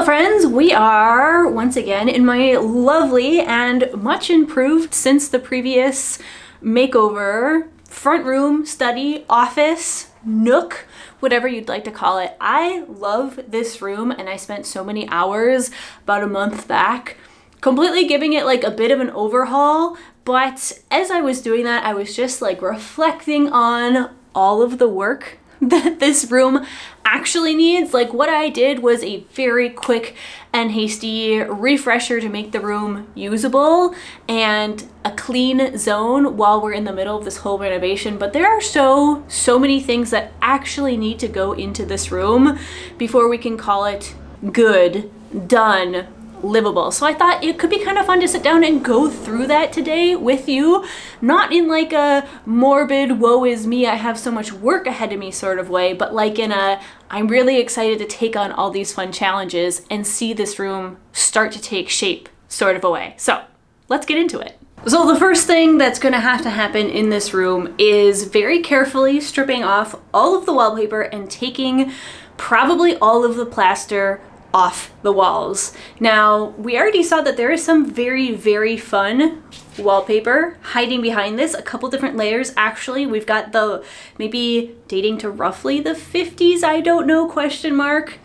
Hello friends, we are once again in my lovely and much improved since the previous makeover front room, study, office, nook, whatever you'd like to call it. I love this room and I spent so many hours about a month back completely giving it like a bit of an overhaul. But as I was doing that, I was just like reflecting on all of the work that this room actually needs. Like what I did was a very quick and hasty refresher to make the room usable and a clean zone while we're in the middle of this whole renovation. But there are so many things that actually need to go into this room before we can call it good, done, livable. So I thought it could be kind of fun to sit down and go through that today with you, not in like a morbid woe is me, I have so much work ahead of me sort of way, but like in a I'm really excited to take on all these fun challenges and see this room start to take shape sort of a way. So let's get into it. So the first thing that's going to have to happen in this room is very carefully stripping off all of the wallpaper and taking probably all of the plaster off the walls. Now, we already saw that there is some very fun wallpaper hiding behind this, a couple different layers actually. We've got the maybe dating to roughly the 50s, I don't know, question mark,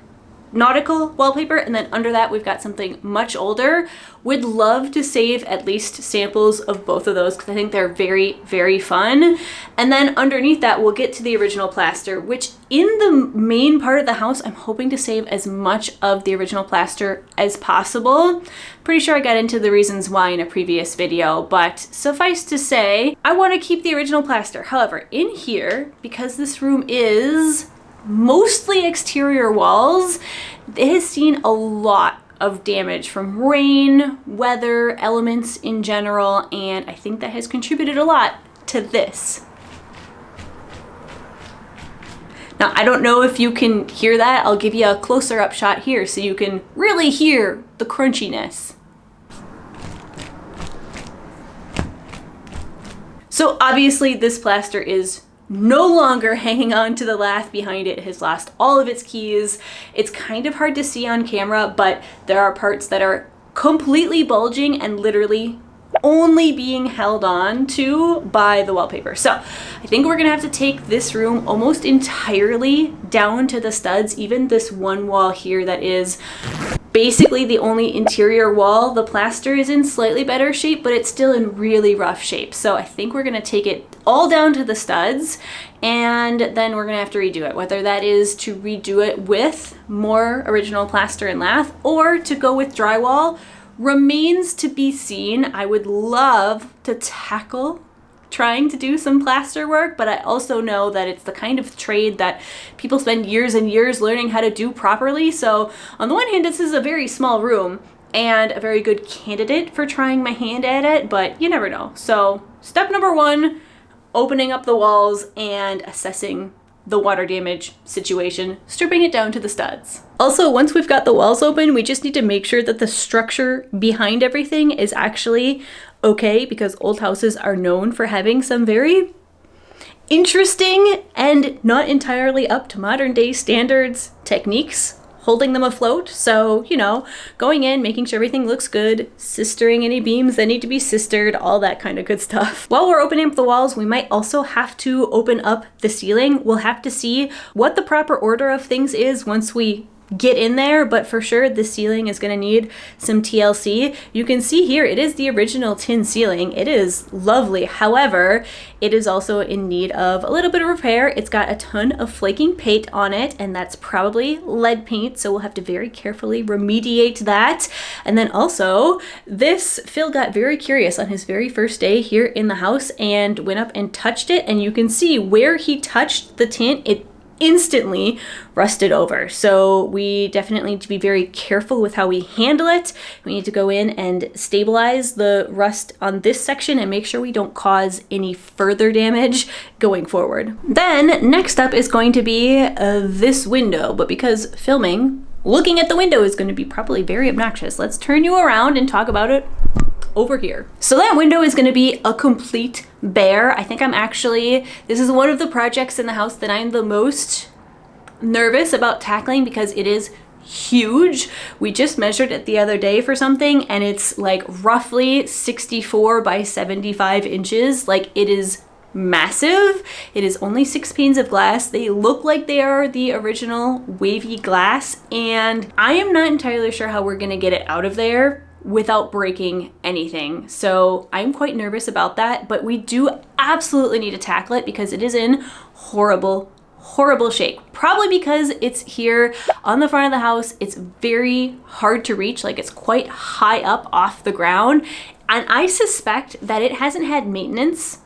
nautical wallpaper, and then under that we've got something much older. Would love to save at least samples of both of those because I think they're very fun. And then underneath that we'll get to the original plaster, which in the main part of the house I'm hoping to save as much of the original plaster as possible. Pretty sure I got into the reasons why in a previous video, but suffice to say I want to keep the original plaster. However, in here, because this room is mostly exterior walls, it has seen a lot of damage from rain, weather, elements in general, and I think that has contributed a lot to this. Now, I don't know if you can hear that. I'll give you a closer up shot here so you can really hear the crunchiness. So obviously this plaster is no longer hanging on to the lath behind it. It has lost all of its keys. It's kind of hard to see on camera, but there are parts that are completely bulging and literally only being held on to by the wallpaper. So I think we're gonna have to take this room almost entirely down to the studs, even this one wall here that is basically the only interior wall. The plaster is in slightly better shape, but it's still in really rough shape. So I think we're gonna take it all down to the studs and then we're gonna have to redo it. Whether that is to redo it with more original plaster and lath or to go with drywall remains to be seen. I would love to tackle trying to do some plaster work, but I also know that it's the kind of trade that people spend years and years learning how to do properly. So on the one hand, this is a very small room and a very good candidate for trying my hand at it, but you never know. So step number one, opening up the walls and assessing the water damage situation, stripping it down to the studs. Also, once we've got the walls open, we just need to make sure that the structure behind everything is actually okay, because old houses are known for having some very interesting and not entirely up to modern day standards techniques holding them afloat. So, you know, going in, making sure everything looks good, sistering any beams that need to be sistered, all that kind of good stuff. While we're opening up the walls, we might also have to open up the ceiling. We'll have to see what the proper order of things is once we get in there, but for sure the ceiling is going to need some TLC. You can see here it is the original tin ceiling. It is lovely. However, it is also in need of a little bit of repair. It's got a ton of flaking paint on it, and that's probably lead paint, so we'll have to very carefully remediate that. And then also, Phil got very curious on his very first day here in the house and went up and touched it, and you can see where he touched the tint, it instantly rusted over. So we definitely need to be very careful with how we handle it. We need to go in and stabilize the rust on this section and make sure we don't cause any further damage going forward. Then next up is going to be this window, but because filming looking at the window is going to be probably very obnoxious, let's turn you around and talk about it over here. So that window is going to be a complete bear. I think this is one of the projects in the house that I'm the most nervous about tackling because it is huge. We just measured it the other day for something, and it's like roughly 64 by 75 inches. Like, it is massive. It is only 6 panes of glass. They look like they are the original wavy glass, and I am not entirely sure how we're gonna get it out of there without breaking anything. So I'm quite nervous about that, but we do absolutely need to tackle it because it is in horrible shape. Probably because it's here on the front of the house. It's very hard to reach, like it's quite high up off the ground. And I suspect that it hasn't had maintenance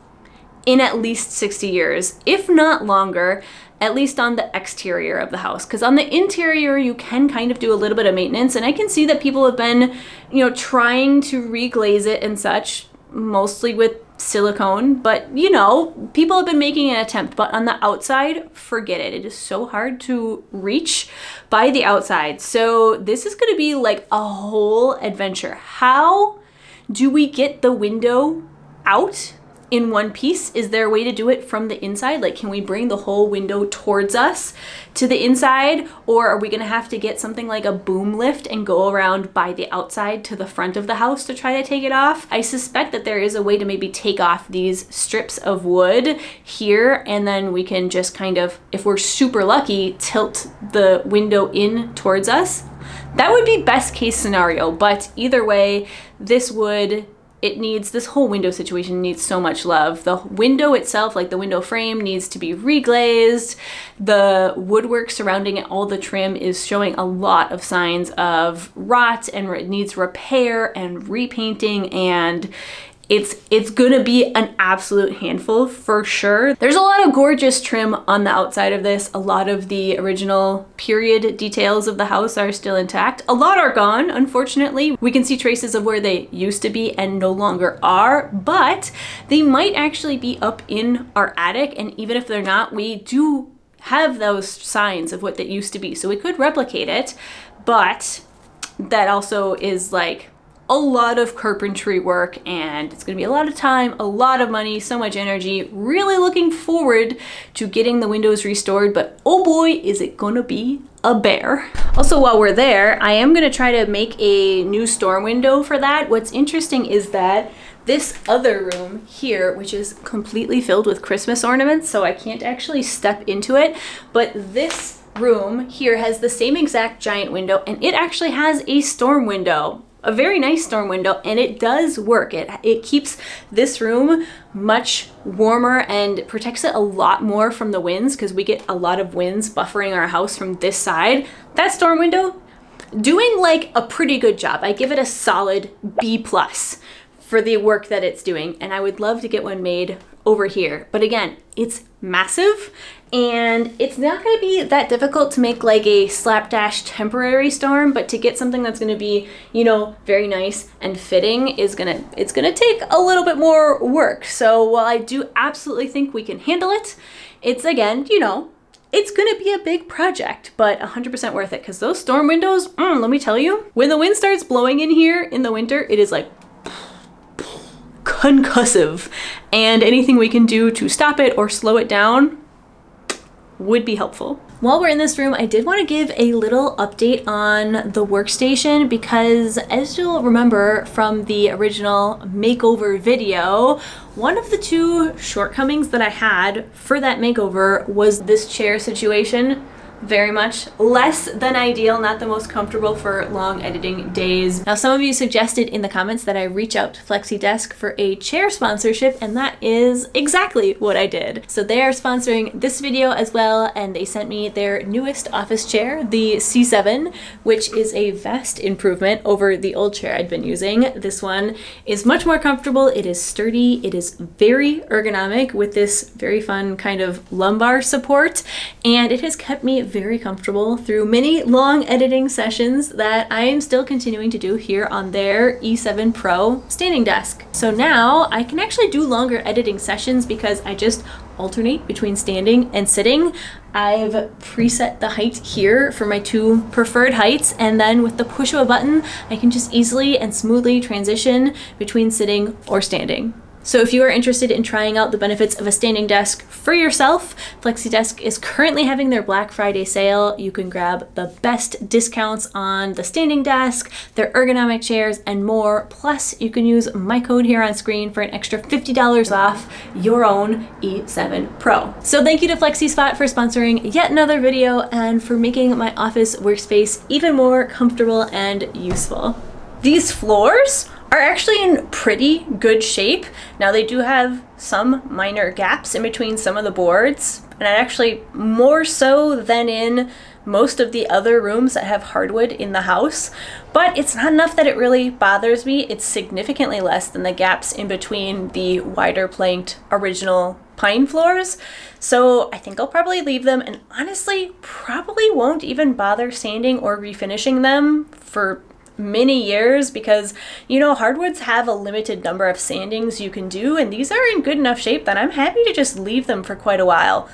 in at least 60 years, if not longer, at least on the exterior of the house. Because on the interior, you can kind of do a little bit of maintenance. And I can see that people have been, you know, trying to reglaze it and such, mostly with silicone, but you know, people have been making an attempt. But on the outside, forget it. It is so hard to reach by the outside. So this is going to be like a whole adventure. How do we get the window out in one piece? Is there a way to do it from the inside? Like, can we bring the whole window towards us to the inside? Or are we gonna have to get something like a boom lift and go around by the outside to the front of the house to try to take it off? I suspect that there is a way to maybe take off these strips of wood here, and then we can just kind of, if we're super lucky, tilt the window in towards us. That would be best case scenario, but either way, this whole window situation needs so much love. The window itself, like the window frame, needs to be reglazed. The woodwork surrounding it, all the trim, is showing a lot of signs of rot and it needs repair and repainting, and it's gonna be an absolute handful for sure. There's a lot of gorgeous trim on the outside of this. A lot of the original period details of the house are still intact. A lot are gone, unfortunately. We can see traces of where they used to be and no longer are, but they might actually be up in our attic, and even if they're not, we do have those signs of what they used to be. So we could replicate it, but that also is like a lot of carpentry work, and it's gonna be a lot of time, a lot of money, so much energy. Really looking forward to getting the windows restored, but oh boy, is it gonna be a bear. Also, while we're there, I am gonna try to make a new storm window for that. What's interesting is that this other room here, which is completely filled with Christmas ornaments, so I can't actually step into it, but this room here has the same exact giant window, and it actually has a storm window. A very nice storm window, and it does work. It keeps this room much warmer and protects it a lot more from the winds, because we get a lot of winds buffering our house from this side. That storm window, doing like a pretty good job. I give it a solid B+ for the work that it's doing, and I would love to get one made over here. But again, it's massive, and it's not going to be that difficult to make like a slapdash temporary storm, but to get something that's going to be, you know, very nice and fitting it's going to take a little bit more work. So while I do absolutely think we can handle it, it's, again, you know, it's going to be a big project, but 100% worth it, because those storm windows, let me tell you, when the wind starts blowing in here in the winter, it is like concussive, and anything we can do to stop it or slow it down would be helpful. While we're in this room, I did want to give a little update on the workstation, because as you'll remember from the original makeover video, one of the two shortcomings that I had for that makeover was this chair situation. Very much less than ideal, not the most comfortable for long editing days. Now, some of you suggested in the comments that I reach out to FlexiDesk for a chair sponsorship, and that is exactly what I did. So they are sponsoring this video as well, and they sent me their newest office chair, the C7, which is a vast improvement over the old chair I'd been using. This one is much more comfortable. It is sturdy. It is very ergonomic with this very fun kind of lumbar support, and it has kept me very comfortable through many long editing sessions that I am still continuing to do here on their E7 Pro standing desk. So now I can actually do longer editing sessions because I just alternate between standing and sitting. I've preset the height here for my two preferred heights, and then with the push of a button, I can just easily and smoothly transition between sitting or standing. So if you are interested in trying out the benefits of a standing desk for yourself, FlexiDesk is currently having their Black Friday sale. You can grab the best discounts on the standing desk, their ergonomic chairs, and more. Plus, you can use my code here on screen for an extra $50 off your own E7 Pro. So thank you to FlexiSpot for sponsoring yet another video and for making my office workspace even more comfortable and useful. These floors are actually in pretty good shape. Now they do have some minor gaps in between some of the boards, and actually more so than in most of the other rooms that have hardwood in the house, but it's not enough that it really bothers me. It's significantly less than the gaps in between the wider planked original pine floors. So I think I'll probably leave them, and honestly probably won't even bother sanding or refinishing them for many years, because you know hardwoods have a limited number of sandings you can do, and these are in good enough shape that I'm happy to just leave them for quite a while.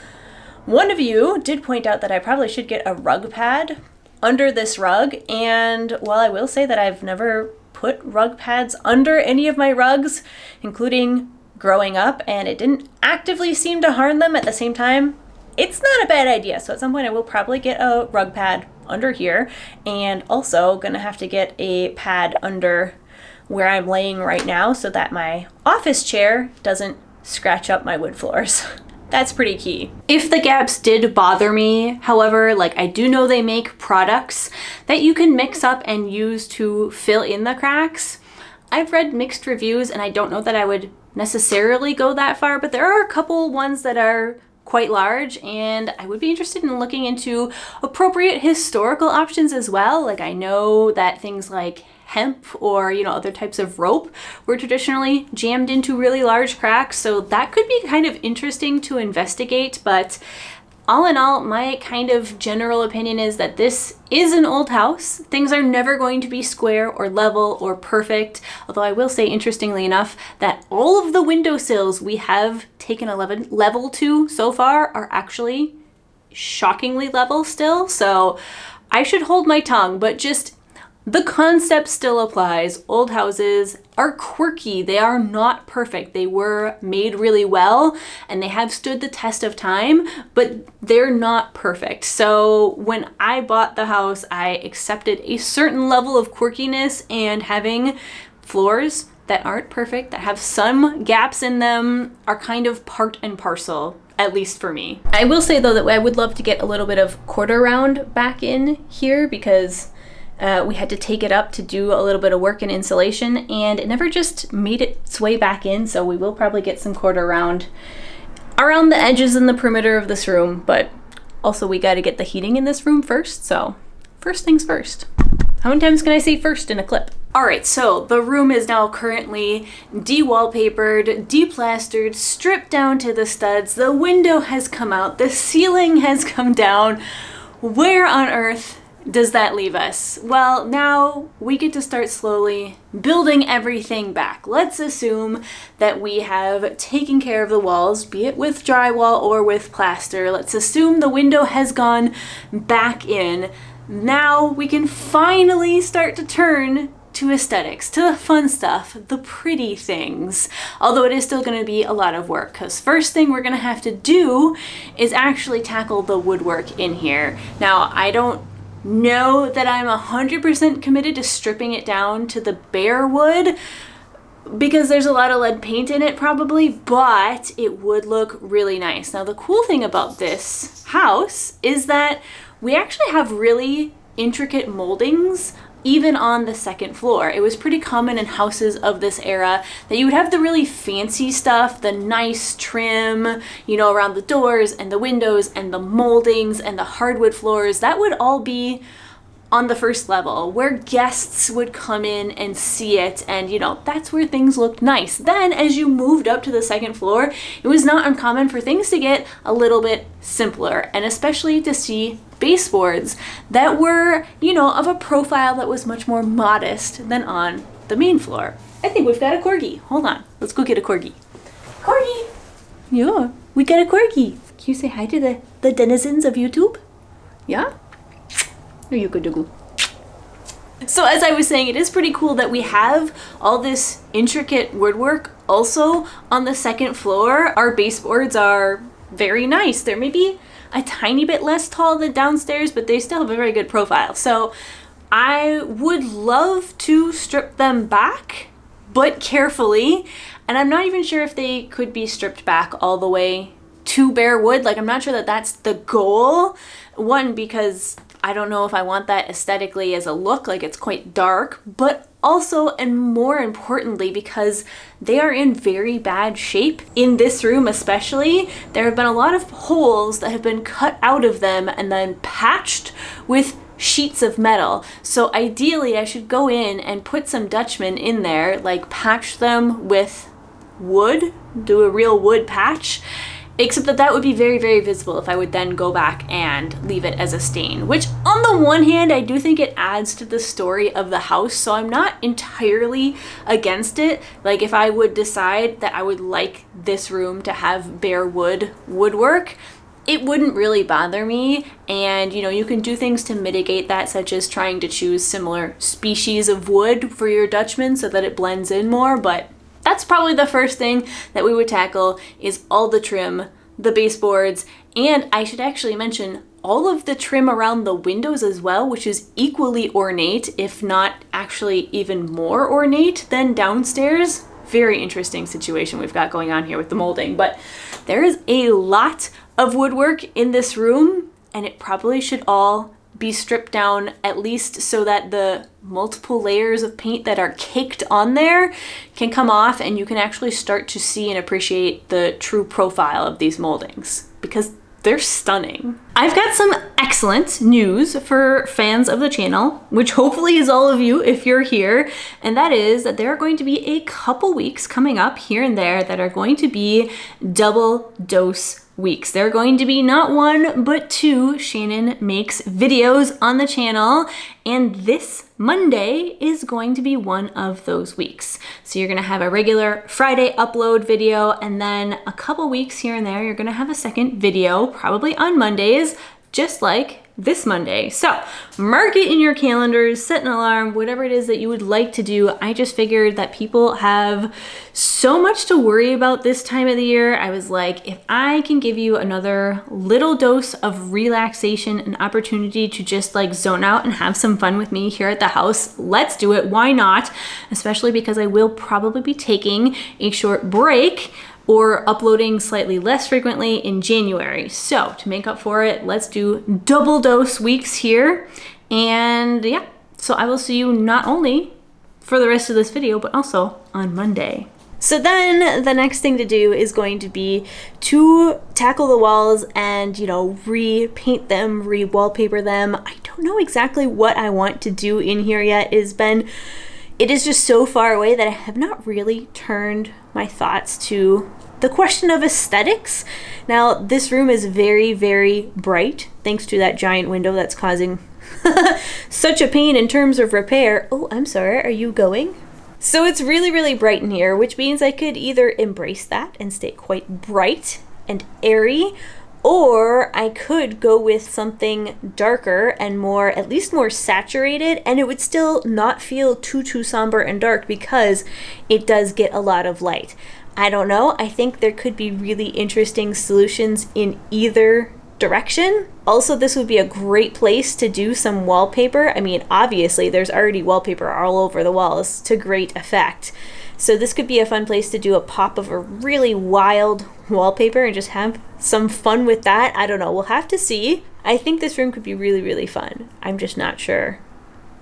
One of you did point out that I probably should get a rug pad under this rug, and while I will say that I've never put rug pads under any of my rugs, including growing up, and it didn't actively seem to harm them at the same time, it's not a bad idea. So at some point I will probably get a rug pad under here, and also gonna have to get a pad under where I'm laying right now so that my office chair doesn't scratch up my wood floors. That's pretty key. If the gaps did bother me, however, like I do know they make products that you can mix up and use to fill in the cracks. I've read mixed reviews and I don't know that I would necessarily go that far, but there are a couple ones that are quite large, and I would be interested in looking into appropriate historical options as well. Like I know that things like hemp or other types of rope were traditionally jammed into really large cracks, so that could be kind of interesting to investigate. But all in all, my kind of general opinion is that this is an old house. Things are never going to be square or level or perfect. Although I will say, interestingly enough, that all of the windowsills we have taken a level to so far are actually shockingly level still. So I should hold my tongue, but just the concept still applies. Old houses are quirky. They are not perfect. They were made really well and they have stood the test of time, but they're not perfect. So when I bought the house, I accepted a certain level of quirkiness, and having floors that aren't perfect, that have some gaps in them, are kind of part and parcel, at least for me. I will say though that I would love to get a little bit of quarter round back in here, because we had to take it up to do a little bit of work in insulation, and it never just made its way back in. So we will probably get some quarter round around the edges and the perimeter of this room, but also we got to get the heating in this room first. So first things first. How many times can I say first in a clip? All right, so the room is now currently de-wallpapered, de-plastered, stripped down to the studs. The window has come out, the ceiling has come down. Where on earth does that leave us? Well, now we get to start slowly building everything back. Let's assume that we have taken care of the walls, be it with drywall or with plaster. Let's assume the window has gone back in. Now we can finally start to turn to aesthetics, to the fun stuff, the pretty things. Although it is still going to be a lot of work, because first thing we're going to have to do is actually tackle the woodwork in here. Now, I don't know that I'm 100% committed to stripping it down to the bare wood, because there's a lot of lead paint in it probably, but it would look really nice. Now the cool thing about this house is that we actually have really intricate moldings even on the second floor. It was pretty common in houses of this era that you would have the really fancy stuff, the nice trim, around the doors and the windows and the moldings and the hardwood floors. That would all be on the first level where guests would come in and see it, and that's where things looked nice. Then as you moved up to the second floor, it was not uncommon for things to get a little bit simpler, and especially to see baseboards that were, of a profile that was much more modest than on the main floor. I think we've got a corgi. Hold on, let's go get a corgi. Corgi! Yeah, we got a corgi. Can you say hi to the denizens of YouTube? Yeah? There you go, Dougal. So as I was saying, it is pretty cool that we have all this intricate woodwork also on the second floor. Our baseboards are very nice. They're maybe a tiny bit less tall than downstairs, but they still have a very good profile. So I would love to strip them back, but carefully. And I'm not even sure if they could be stripped back all the way to bare wood. Like, I'm not sure that that's the goal. One, because I don't know if I want that aesthetically as a look, like it's quite dark, but also, and more importantly, because they are in very bad shape. In this room especially, there have been a lot of holes that have been cut out of them and then patched with sheets of metal. So ideally I should go in and put some Dutchman in there, like patch them with wood, do a real wood patch. Except that would be very, very visible if I would then go back and leave it as a stain, which on the one hand, I do think it adds to the story of the house. So I'm not entirely against it. Like, if I would decide that I would like this room to have bare woodwork, it wouldn't really bother me. And you know, you can do things to mitigate that, such as trying to choose similar species of wood for your Dutchman so that it blends in more. But that's probably the first thing that we would tackle, is all the trim, the baseboards, and I should actually mention all of the trim around the windows as well, which is equally ornate, if not actually even more ornate than downstairs. Very interesting situation we've got going on here with the molding, but there is a lot of woodwork in this room, and it probably should all be stripped down, at least so that the multiple layers of paint that are caked on there can come off and you can actually start to see and appreciate the true profile of these moldings, because they're stunning. I've got some excellent news for fans of the channel, which hopefully is all of you if you're here, and that is that there are going to be a couple weeks coming up here and there that are going to be double dose weeks. There are going to be not one, but two Shannon Makes videos on the channel, and this Monday is going to be one of those weeks. So you're gonna have a regular Friday upload video, and then a couple weeks here and there, you're gonna have a second video, probably on Mondays, just like this Monday. So mark it in your calendars, set an alarm, whatever it is that you would like to do. I just figured that people have so much to worry about this time of the year. I was like, if I can give you another little dose of relaxation and opportunity to just like zone out and have some fun with me here at the house, let's do it. Why not? Especially because I will probably be taking a short break or uploading slightly less frequently in January. So to make up for it, let's do double dose weeks here. And yeah, so I will see you not only for the rest of this video, but also on Monday. So then the next thing to do is going to be to tackle the walls and, you know, repaint them, re-wallpaper them. I don't know exactly what I want to do in here yet. It is just so far away that I have not really turned my thoughts to the question of aesthetics. Now, this room is very, very bright, thanks to that giant window that's causing such a pain in terms of repair. Oh, I'm sorry, are you going? So it's really, really bright in here, which means I could either embrace that and stay quite bright and airy, or I could go with something darker and more, at least more saturated, and it would still not feel too somber and dark because it does get a lot of light. I don't know. I think there could be really interesting solutions in either direction. Also, this would be a great place to do some wallpaper. I mean, obviously, there's already wallpaper all over the walls to great effect. So this could be a fun place to do a pop of a really wild wallpaper and just have some fun with that. I don't know. We'll have to see. I think this room could be really, really fun. I'm just not sure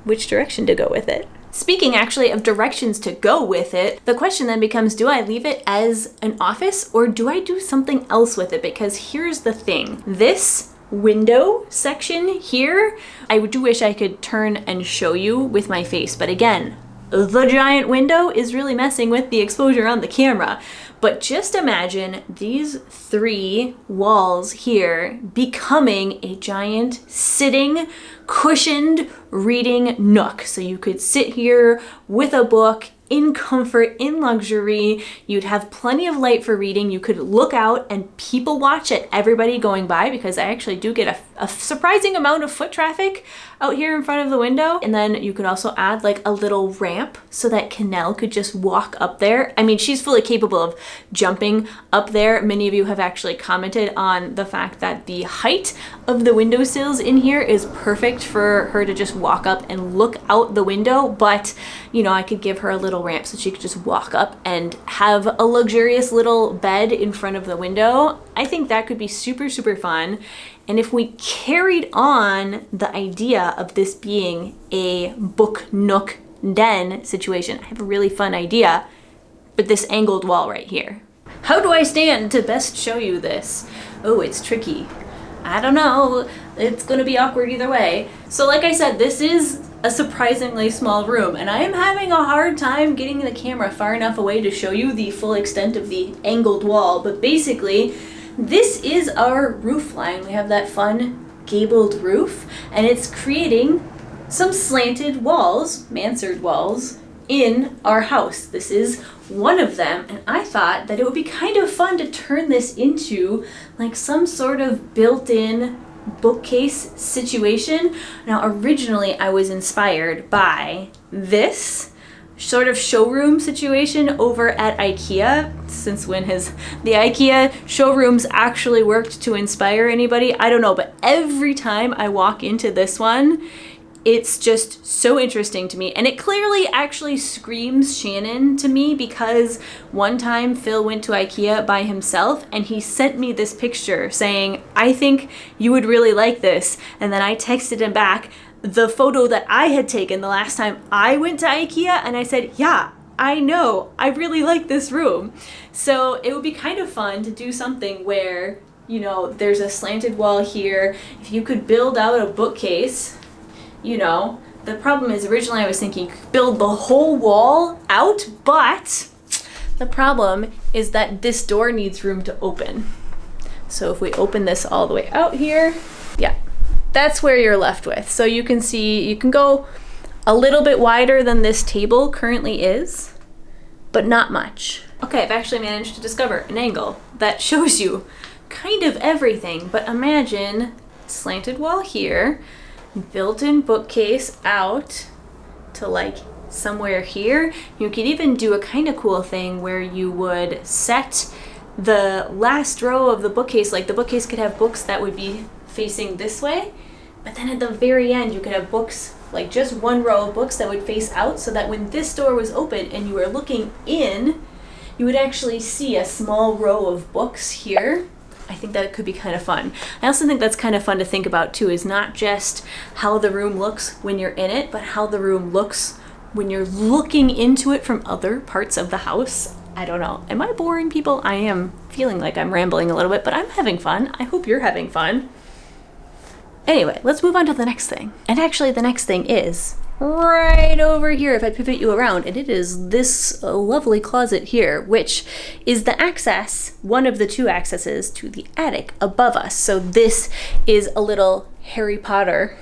which direction to go with it. Speaking actually of directions to go with it, the question then becomes, do I leave it as an office or do I do something else with it? Because here's the thing. This window section here, I do wish I could turn and show you with my face, but again, the giant window is really messing with the exposure on the camera. But just imagine these three walls here becoming a giant sitting, cushioned reading nook. So you could sit here with a book in comfort, in luxury. You'd have plenty of light for reading. You could look out and people watch at everybody going by, because I actually do get a a surprising amount of foot traffic out here in front of the window. And then you could also add like a little ramp so that Canal could just walk up there. I mean, she's fully capable of jumping up there. Many of you have actually commented on the fact that the height of the windowsills in here is perfect for her to just walk up and look out the window. But, you know, I could give her a little ramp so she could just walk up and have a luxurious little bed in front of the window. I think that could be super, super fun. And if we carried on the idea of this being a Book Nook den situation, I have a really fun idea, but this angled wall right here. How do I stand to best show you this? Oh, it's tricky. I don't know. It's gonna be awkward either way. So like I said, this is a surprisingly small room, and I am having a hard time getting the camera far enough away to show you the full extent of the angled wall, but basically, this is our roof line. We have that fun gabled roof, and it's creating some slanted walls, mansard walls, in our house. This is one of them, and I thought that it would be kind of fun to turn this into like some sort of built-in bookcase situation. Now, originally I was inspired by this sort of showroom situation over at IKEA. Since when has the IKEA showrooms actually worked to inspire anybody? I don't know, but every time I walk into this one, it's just so interesting to me. And it clearly actually screams Shannon to me, because one time Phil went to IKEA by himself and he sent me this picture saying, I think you would really like this. And then I texted him back the photo that I had taken the last time I went to IKEA, and I said, yeah, I know, I really like this room. So it would be kind of fun to do something where, you know, there's a slanted wall here. If you could build out a bookcase, you know, the problem is originally I was thinking build the whole wall out, but the problem is that this door needs room to open. So if we open this all the way out here, yeah, that's where you're left with. So you can see, you can go a little bit wider than this table currently is, but not much. Okay, I've actually managed to discover an angle that shows you kind of everything, but imagine slanted wall here, built-in bookcase out to like somewhere here. You could even do a kind of cool thing where you would set the last row of the bookcase, like the bookcase could have books that would be facing this way, but then at the very end you could have books, like just one row of books that would face out, so that when this door was open and you were looking in, you would actually see a small row of books here. I think that could be kind of fun. I also think that's kind of fun to think about too, is not just how the room looks when you're in it, but how the room looks when you're looking into it from other parts of the house. I don't know. Am I boring people? I am feeling like I'm rambling a little bit, but I'm having fun. I hope you're having fun. Anyway, let's move on to the next thing. And actually the next thing is right over here if I pivot you around, and it is this lovely closet here, which is the access, one of the two accesses to the attic above us. So this is a little Harry Potter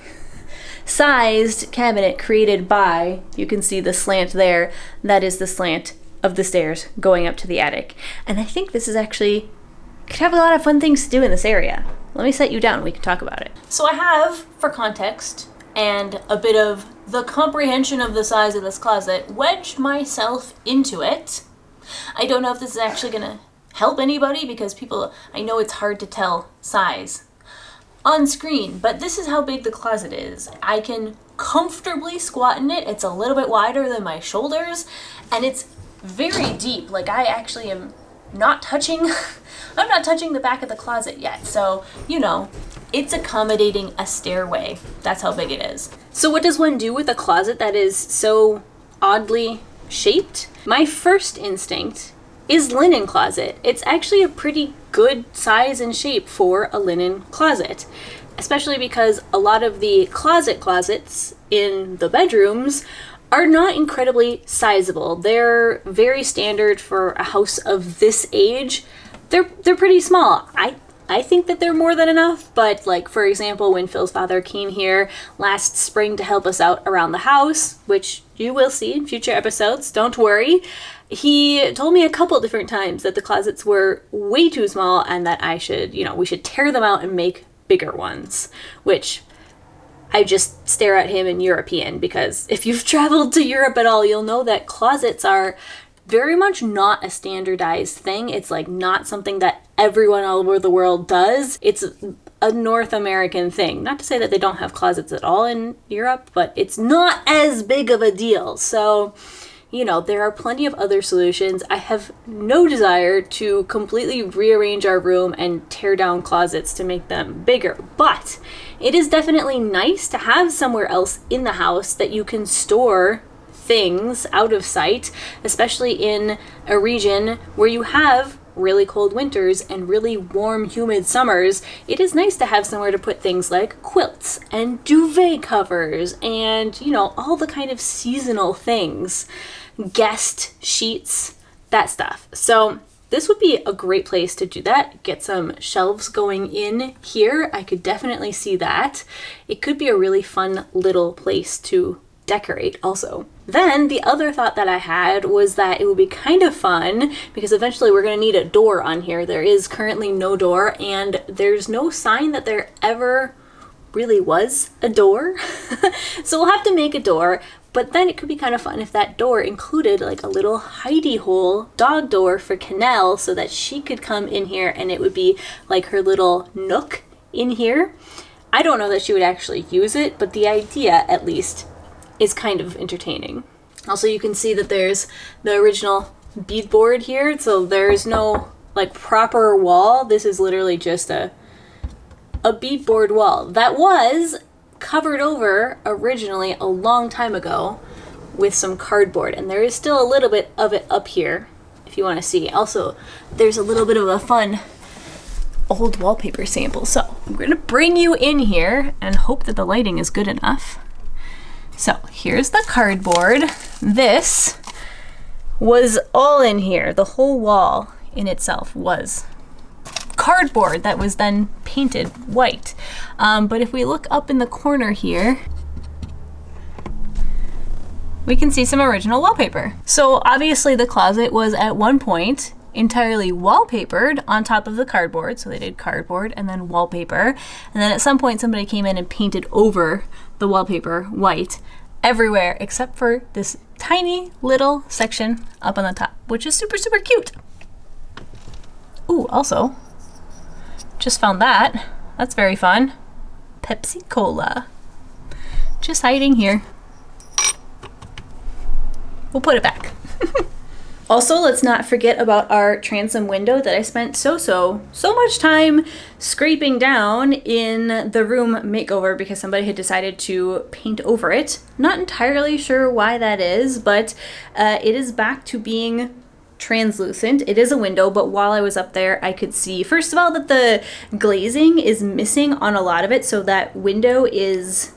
sized cabinet created by, you can see the slant there, that is the slant of the stairs going up to the attic. And I think this is actually, could have a lot of fun things to do in this area. Let me set you down, we can talk about it. So I have, for context, and a bit of the comprehension of the size of this closet, wedged myself into it. I don't know if this is actually gonna help anybody, because people, I know it's hard to tell size on screen, but this is how big the closet is. I can comfortably squat in it. It's a little bit wider than my shoulders, and it's very deep. Like, I actually am not touching, I'm not touching the back of the closet yet. So, you know, it's accommodating a stairway. That's how big it is. So what does one do with a closet that is so oddly shaped? My first instinct is linen closet. It's actually a pretty good size and shape for a linen closet, especially because a lot of the closets in the bedrooms are not incredibly sizable. They're very standard for a house of this age. They're pretty small. I think that they're more than enough, but like, for example, when Phil's father came here last spring to help us out around the house, which you will see in future episodes, don't worry, he told me a couple different times that the closets were way too small and that I should, you know, we should tear them out and make bigger ones, which I just stare at him in European, because if you've traveled to Europe at all, you'll know that closets are very much not a standardized thing. It's like not something that everyone all over the world does. It's a North American thing. Not to say that they don't have closets at all in Europe, but it's not as big of a deal. So, you know, there are plenty of other solutions. I have no desire to completely rearrange our room and tear down closets to make them bigger, but it is definitely nice to have somewhere else in the house that you can store things out of sight, especially in a region where you have really cold winters and really warm, humid summers. It is nice to have somewhere to put things like quilts and duvet covers and, you know, all the kind of seasonal things, guest sheets, that stuff. So this would be a great place to do that. Get some shelves going in here. I could definitely see that. It could be a really fun little place to decorate also. Then the other thought that I had was that it would be kind of fun, because eventually we're going to need a door on here. There is currently no door, and there's no sign that there ever really was a door. So we'll have to make a door, but then it could be kind of fun if that door included like a little hidey hole dog door for Canelle, so that she could come in here and it would be like her little nook in here. I don't know that she would actually use it, but the idea at least is kind of entertaining. Also, you can see that there's the original beadboard here, so there's no like proper wall. This is literally just a beadboard wall that was covered over originally a long time ago with some cardboard, and there is still a little bit of it up here if you want to see. Also, there's a little bit of a fun old wallpaper sample, so I'm going to bring you in here and hope that the lighting is good enough. So here's the cardboard. This was all in here. The whole wall in itself was cardboard that was then painted white. But if we look up in the corner here, we can see some original wallpaper. So obviously the closet was at one point entirely wallpapered on top of the cardboard. So they did cardboard and then wallpaper. And then at some point somebody came in and painted over the wallpaper white everywhere except for this tiny little section up on the top, which is super, super cute. Ooh, also, just found that. That's very fun. Pepsi Cola. Just hiding here. We'll put it back. Also, let's not forget about our transom window that I spent so much time scraping down in the room makeover because somebody had decided to paint over it. Not entirely sure why that is, but it is back to being translucent. It is a window, but while I was up there, I could see, first of all, that the glazing is missing on a lot of it, so that window is,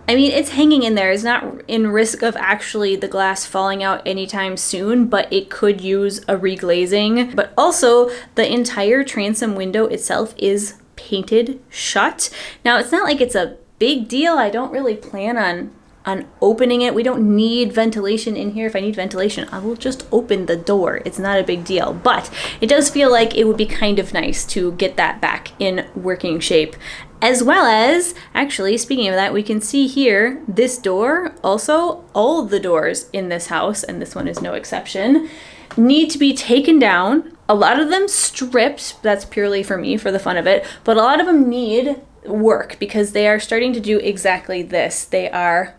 I mean, it's hanging in there. It's not in risk of actually the glass falling out anytime soon, but it could use a reglazing. But also, the entire transom window itself is painted shut. Now, it's not like it's a big deal. I don't really plan on opening it. We don't need ventilation in here. If I need ventilation, I will just open the door. It's not a big deal, but it does feel like it would be kind of nice to get that back in working shape. As well as, actually, speaking of that, we can see here, this door, also, all of the doors in this house, and this one is no exception, need to be taken down. A lot of them stripped, that's purely for me, for the fun of it, but a lot of them need work because they are starting to do exactly this. They are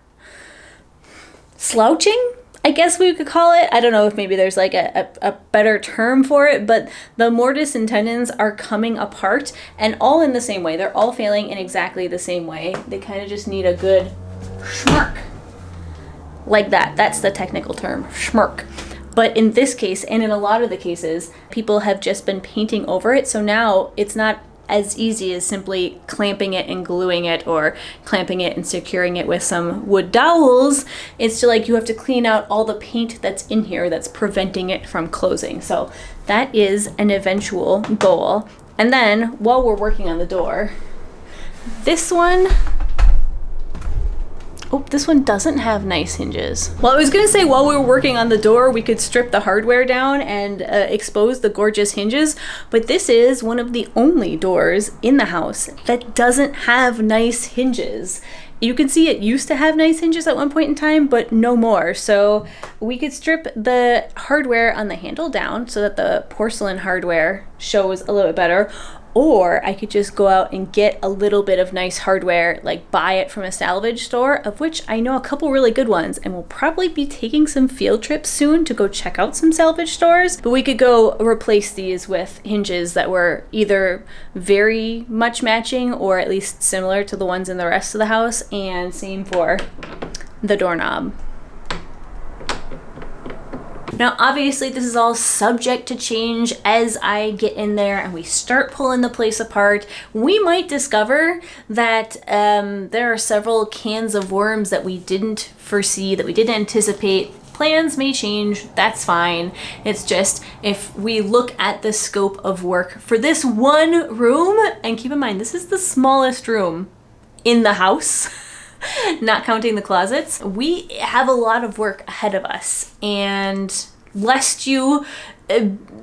slouching, I guess we could call it. I don't know if maybe there's like a better term for it, but the mortise and tendons are coming apart and all in the same way. They're all failing in exactly the same way. They kind of just need a good schmirk. Like that. That's the technical term, schmirk. But in this case, and in a lot of the cases, people have just been painting over it. So now it's not as easy as simply clamping it and gluing it or clamping it and securing it with some wood dowels. It's to like you have to clean out all the paint that's in here that's preventing it from closing. So that is an eventual goal. And then while we're working on the door, this one Oh, this one doesn't have nice hinges. Well, I was gonna say while we were working on the door, we could strip the hardware down and expose the gorgeous hinges, but this is one of the only doors in the house that doesn't have nice hinges. You can see it used to have nice hinges at one point in time, but no more. So we could strip the hardware on the handle down so that the porcelain hardware shows a little bit better. Or I could just go out and get a little bit of nice hardware, like buy it from a salvage store, of which I know a couple really good ones, and we'll probably be taking some field trips soon to go check out some salvage stores. But we could go replace these with hinges that were either very much matching or at least similar to the ones in the rest of the house, and same for the doorknob. Now, obviously, this is all subject to change as I get in there and we start pulling the place apart. We might discover that there are several cans of worms that we didn't foresee, that we didn't anticipate. Plans may change, that's fine. It's just if we look at the scope of work for this one room, and keep in mind, this is the smallest room in the house. Not counting the closets, we have a lot of work ahead of us, and lest you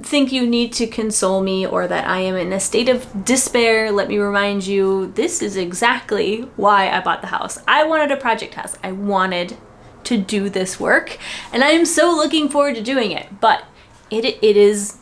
think you need to console me or that I am in a state of despair, let me remind you, this is exactly why I bought the house. I wanted a project house. I wanted to do this work, and I am so looking forward to doing it, but it is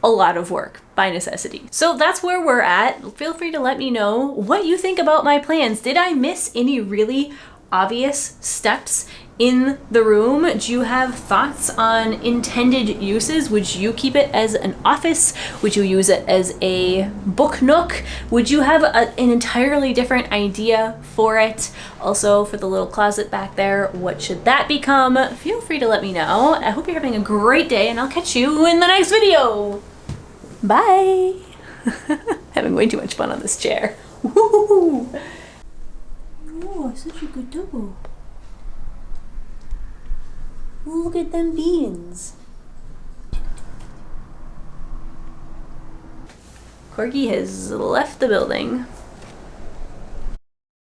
a lot of work by necessity. So that's where we're at. Feel free to let me know what you think about my plans. Did I miss any really obvious steps in the room? Do you have thoughts on intended uses? Would you keep it as an office? Would you use it as a book nook? Would you have an entirely different idea for it? Also, for the little closet back there, what should that become? Feel free to let me know. I hope you're having a great day, and I'll catch you in the next video. Bye! Having way too much fun on this chair. Woo-hoo-hoo. Oh, such a good double. Look at them beans. Corgi has left the building.